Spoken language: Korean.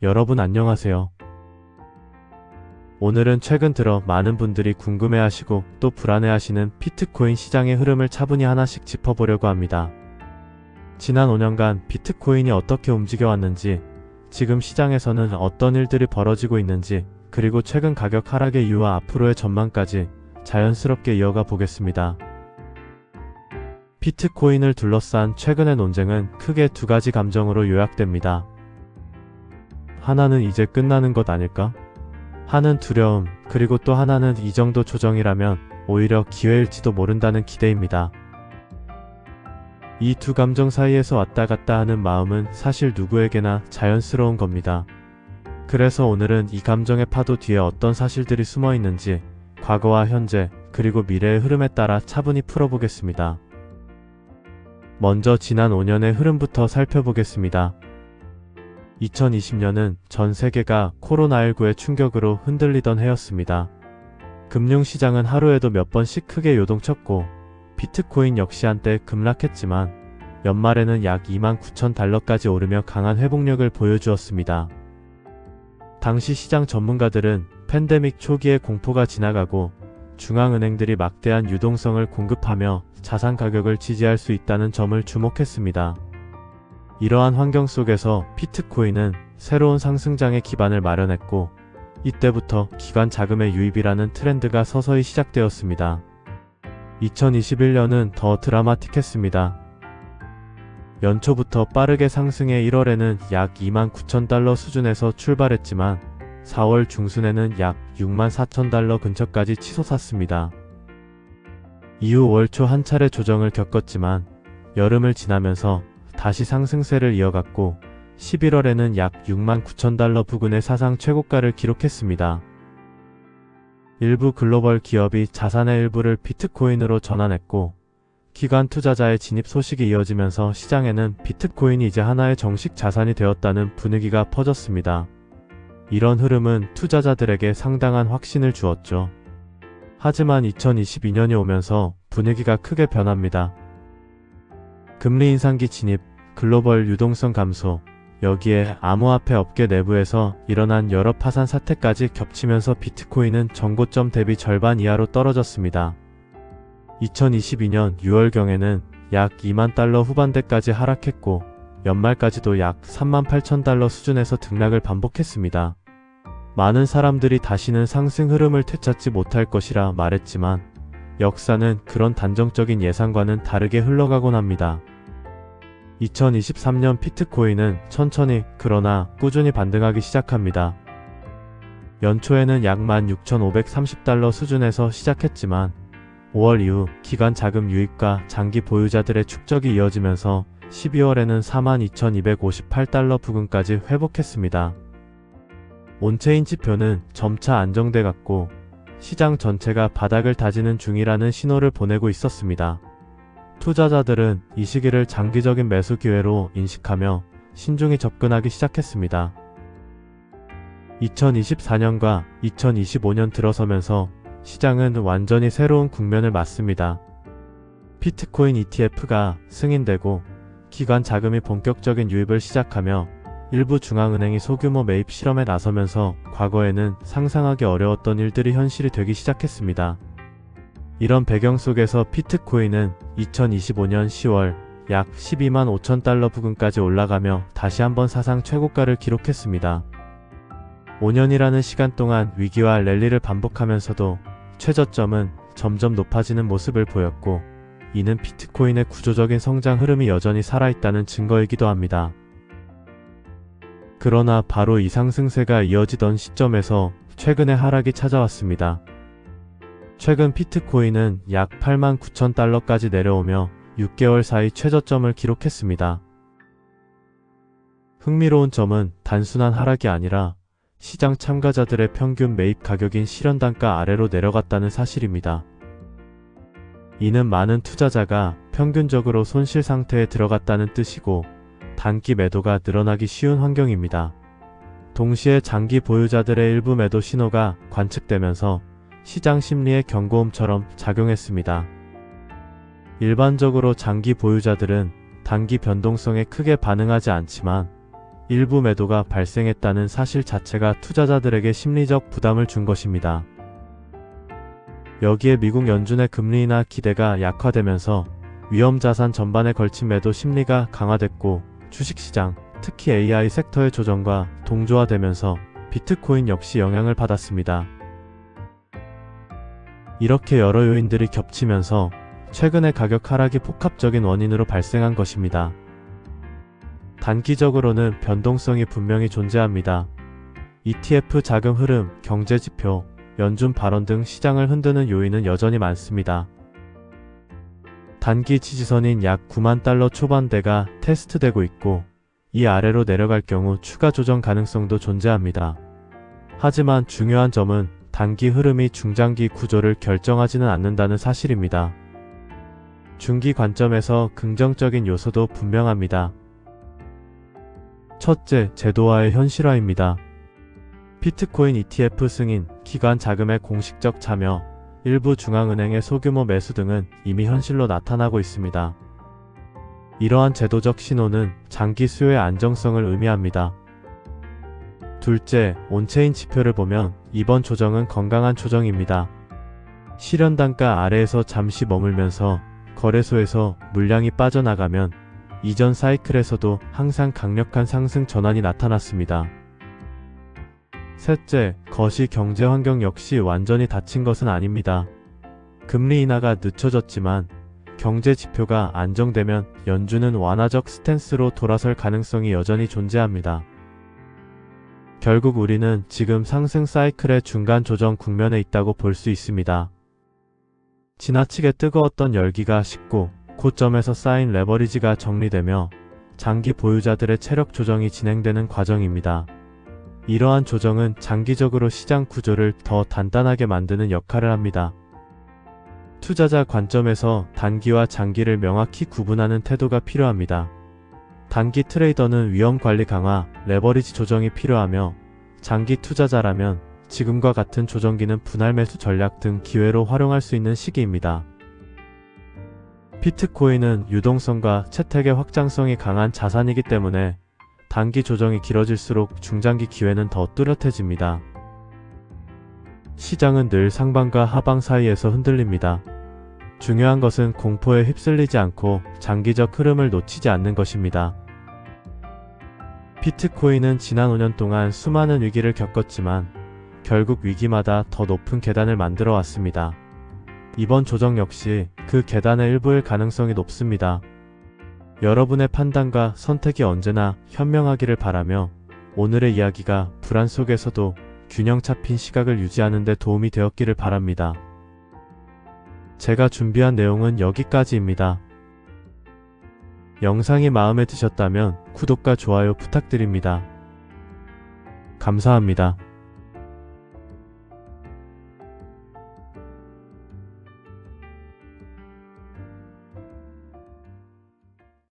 여러분 안녕하세요. 오늘은 최근 들어 많은 분들이 궁금해하시고 또 불안해하시는 비트코인 시장의 흐름을 차분히 하나씩 짚어보려고 합니다. 지난 5년간 비트코인이 어떻게 움직여왔는지, 지금 시장에서는 어떤 일들이 벌어지고 있는지, 그리고 최근 가격 하락의 이유와 앞으로의 전망까지 자연스럽게 이어가 보겠습니다. 비트코인을 둘러싼 최근의 논쟁은 크게 두 가지 감정으로 요약됩니다. 하나는 이제 끝나는 것 아닐까? 하는 두려움, 그리고 또 하나는 이 정도 조정이라면 오히려 기회일지도 모른다는 기대입니다. 이 두 감정 사이에서 왔다 갔다 하는 마음은 사실 누구에게나 자연스러운 겁니다. 그래서 오늘은 이 감정의 파도 뒤에 어떤 사실들이 숨어 있는지, 과거와 현재, 그리고 미래의 흐름에 따라 차분히 풀어보겠습니다. 먼저 지난 5년의 흐름부터 살펴보겠습니다. 2020년은 전 세계가 코로나19의 충격으로 흔들리던 해였습니다. 금융시장은 하루에도 몇 번씩 크게 요동쳤고, 비트코인 역시 한때 급락했지만 연말에는 약 29,000달러까지 오르며 강한 회복력을 보여주었습니다. 당시 시장 전문가들은 팬데믹 초기의 공포가 지나가고 중앙은행들이 막대한 유동성을 공급하며 자산 가격을 지지할 수 있다는 점을 주목했습니다. 이러한 환경 속에서 비트코인은 새로운 상승장의 기반을 마련했고, 이때부터 기관 자금의 유입이라는 트렌드가 서서히 시작되었습니다. 2021년은 더 드라마틱했습니다. 연초부터 빠르게 상승해 1월에는 약 29,000달러 수준에서 출발했지만 4월 중순에는 약 64,000달러 근처까지 치솟았습니다. 이후 월 초 한 차례 조정을 겪었지만 여름을 지나면서 다시 상승세를 이어갔고 11월에는 약 69,000달러 부근의 사상 최고가를 기록했습니다. 일부 글로벌 기업이 자산의 일부를 비트코인으로 전환했고, 기관 투자자의 진입 소식이 이어지면서 시장에는 비트코인이 이제 하나의 정식 자산이 되었다는 분위기가 퍼졌습니다. 이런 흐름은 투자자들에게 상당한 확신을 주었죠. 하지만 2022년이 오면서 분위기가 크게 변합니다. 금리 인상기 진입, 글로벌 유동성 감소, 여기에 암호화폐 업계 내부에서 일어난 여러 파산 사태까지 겹치면서 비트코인은 전고점 대비 절반 이하로 떨어졌습니다. 2022년 6월경에는 약 2만 달러 후반대까지 하락했고 연말까지도 약 38,000달러 수준에서 등락을 반복했습니다. 많은 사람들이 다시는 상승 흐름을 되찾지 못할 것이라 말했지만 역사는 그런 단정적인 예상과는 다르게 흘러가곤 합니다. 2023년 비트코인은 천천히 그러나 꾸준히 반등하기 시작합니다. 연초에는 약 16,530달러 수준에서 시작했지만 5월 이후 기관 자금 유입과 장기 보유자들의 축적이 이어지면서 12월에는 42,258달러 부근까지 회복했습니다. 온체인 지표는 점차 안정돼 갔고 시장 전체가 바닥을 다지는 중이라는 신호를 보내고 있었습니다. 투자자들은 이 시기를 장기적인 매수 기회로 인식하며 신중히 접근하기 시작했습니다. 2024년과 2025년 들어서면서 시장은 완전히 새로운 국면을 맞습니다. 비트코인 ETF가 승인되고 기관 자금이 본격적인 유입을 시작하며 일부 중앙은행이 소규모 매입 실험에 나서면서 과거에는 상상하기 어려웠던 일들이 현실이 되기 시작했습니다. 이런 배경 속에서 비트코인은 2025년 10월 약 12만 5천 달러 부근까지 올라가며 다시 한번 사상 최고가를 기록했습니다. 5년이라는 시간 동안 위기와 랠리를 반복하면서도 최저점은 점점 높아지는 모습을 보였고, 이는 비트코인의 구조적인 성장 흐름이 여전히 살아있다는 증거이기도 합니다. 그러나 바로 이 상승세가 이어지던 시점에서 최근의 하락이 찾아왔습니다. 최근 비트코인은 약 89,000달러까지 내려오며 6개월 사이 최저점을 기록했습니다. 흥미로운 점은 단순한 하락이 아니라 시장 참가자들의 평균 매입 가격인 실현단가 아래로 내려갔다는 사실입니다. 이는 많은 투자자가 평균적으로 손실 상태에 들어갔다는 뜻이고 단기 매도가 늘어나기 쉬운 환경입니다. 동시에 장기 보유자들의 일부 매도 신호가 관측되면서 시장 심리의 경고음처럼 작용했습니다. 일반적으로 장기 보유자들은 단기 변동성에 크게 반응하지 않지만 일부 매도가 발생했다는 사실 자체가 투자자들에게 심리적 부담을 준 것입니다. 여기에 미국 연준의 금리 인하 기대가 약화되면서 위험자산 전반에 걸친 매도 심리가 강화됐고 주식시장, 특히 AI 섹터의 조정과 동조화되면서 비트코인 역시 영향을 받았습니다. 이렇게 여러 요인들이 겹치면서 최근의 가격 하락이 복합적인 원인으로 발생한 것입니다. 단기적으로는 변동성이 분명히 존재합니다. ETF 자금 흐름, 경제지표, 연준 발언 등 시장을 흔드는 요인은 여전히 많습니다. 단기 지지선인 약 9만 달러 초반대가 테스트되고 있고 이 아래로 내려갈 경우 추가 조정 가능성도 존재합니다. 하지만 중요한 점은 단기 흐름이 중장기 구조를 결정하지는 않는다는 사실입니다. 중기 관점에서 긍정적인 요소도 분명합니다. 첫째, 제도화의 현실화입니다. 비트코인 ETF 승인, 기관 자금의 공식적 참여, 일부 중앙은행의 소규모 매수 등은 이미 현실로 나타나고 있습니다. 이러한 제도적 신호는 장기 수요의 안정성을 의미합니다. 둘째, 온체인 지표를 보면 이번 조정은 건강한 조정입니다. 실현 단가 아래에서 잠시 머물면서 거래소에서 물량이 빠져나가면 이전 사이클에서도 항상 강력한 상승 전환이 나타났습니다. 셋째, 거시 경제 환경 역시 완전히 닫힌 것은 아닙니다. 금리 인하가 늦춰졌지만 경제 지표가 안정되면 연준은 완화적 스탠스로 돌아설 가능성이 여전히 존재합니다. 결국 우리는 지금 상승 사이클의 중간 조정 국면에 있다고 볼 수 있습니다. 지나치게 뜨거웠던 열기가 식고 고점에서 쌓인 레버리지가 정리되며 장기 보유자들의 체력 조정이 진행되는 과정입니다. 이러한 조정은 장기적으로 시장 구조를 더 단단하게 만드는 역할을 합니다. 투자자 관점에서 단기와 장기를 명확히 구분하는 태도가 필요합니다. 단기 트레이더는 위험 관리 강화, 레버리지 조정이 필요하며 장기 투자자라면 지금과 같은 조정기는 분할 매수 전략 등 기회로 활용할 수 있는 시기입니다. 비트코인은 유동성과 채택의 확장성이 강한 자산이기 때문에 단기 조정이 길어질수록 중장기 기회는 더 뚜렷해집니다. 시장은 늘 상방과 하방 사이에서 흔들립니다. 중요한 것은 공포에 휩쓸리지 않고 장기적 흐름을 놓치지 않는 것입니다. 비트코인은 지난 5년 동안 수많은 위기를 겪었지만 결국 위기마다 더 높은 계단을 만들어 왔습니다. 이번 조정 역시 그 계단의 일부일 가능성이 높습니다. 여러분의 판단과 선택이 언제나 현명하기를 바라며 오늘의 이야기가 불안 속에서도 균형 잡힌 시각을 유지하는 데 도움이 되었기를 바랍니다. 제가 준비한 내용은 여기까지입니다. 영상이 마음에 드셨다면 구독과 좋아요 부탁드립니다. 감사합니다.